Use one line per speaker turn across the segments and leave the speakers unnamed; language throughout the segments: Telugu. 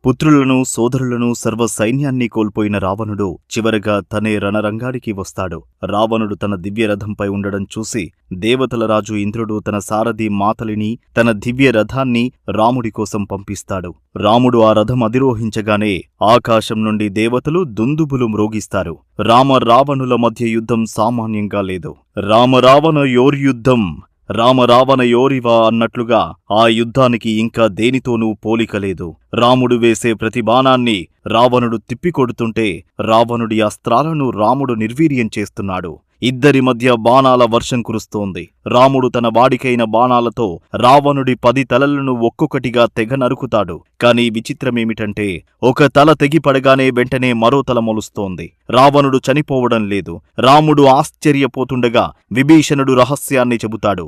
పుత్రులను, సోదరులను, సర్వ సైన్యాన్ని కోల్పోయిన రావణుడు చివరగా తనే రణరంగానికి వస్తాడు. రావణుడు తన దివ్యరథంపై ఉండడం చూసి దేవతల రాజు ఇంద్రుడు తన సారథి మాతలిని తన దివ్యరథాన్ని రాముడి కోసం పంపిస్తాడు. రాముడు ఆ రథం అధిరోహించగానే ఆకాశం నుండి దేవతలు దుందుబులు మ్రోగిస్తారు. రావణుల మధ్య యుద్ధం సామాన్యంగా లేదు. రావణయోర్యుద్ధం రావణయోరివా అన్నట్లుగా ఆ యుద్ధానికి ఇంకా దేనితోనూ పోలికలేదు. రాముడు వేసే ప్రతి బాణాన్ని రావణుడు తిప్పికొడుతుంటే రావణుడి అస్త్రాలను రాముడు నిర్వీర్యం చేస్తున్నాడు. ఇద్దరి మధ్య బాణాల వర్షం కురుస్తోంది. రాముడు తన వాడికైన బాణాలతో రావణుడి 10 తలలను ఒక్కొక్కటిగా తెగ నరుకుతాడు. కాని విచిత్రమేమిటంటే ఒక తల తెగిపడగానే వెంటనే మరో తల మొలుస్తోంది. రావణుడు చనిపోవడం లేదు. రాముడు ఆశ్చర్యపోతుండగా విభీషణుడు రహస్యాన్ని చెబుతాడు.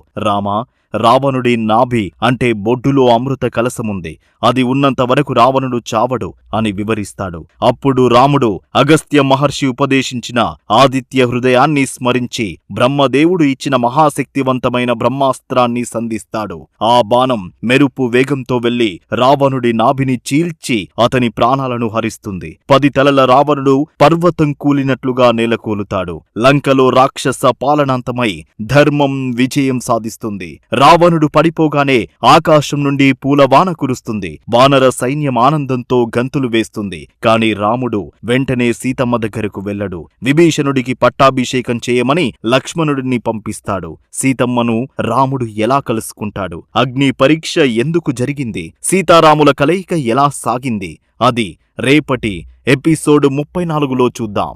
రావణుడి నాభి అంటే బొడ్డులో అమృత కలసముంది. అది ఉన్నంతవరకు రావణుడు చావడు అని వివరిస్తాడు. అప్పుడు రాముడు అగస్త్య మహర్షి ఉపదేశించిన ఆదిత్య హృదయాన్ని స్మరించి బ్రహ్మదేవుడు ఇచ్చిన మహాశక్తివంతమైన బ్రహ్మాస్త్రాన్ని సంధిస్తాడు. ఆ బాణం మెరుపు వేగంతో వెళ్లి రావణుడి నాభిని చీల్చి అతని ప్రాణాలను హరిస్తుంది. 10 తలల రావణుడు పర్వతం కూలినట్లుగా నేలకూలుతాడు. లంకలో రాక్షస పాలనాంతమై ధర్మం విజయం సాధిస్తుంది. రావణుడు పడిపోగానే ఆకాశం నుండి పూలవాన కురుస్తుంది. వానర సైన్యం ఆనందంతో గంతులు వేస్తుంది. కాని రాముడు వెంటనే సీతమ్మ దగ్గరకు వెళ్లడు. విభీషణుడికి పట్టాభిషేకం చేయమని లక్ష్మణుడిని పంపిస్తాడు. సీతమ్మను రాముడు ఎలా కలుసుకుంటాడు? అగ్ని పరీక్ష ఎందుకు జరిగింది? సీతారాముల కలయిక ఎలా సాగింది? అది రేపటి ఎపిసోడ్ 34లో చూద్దాం.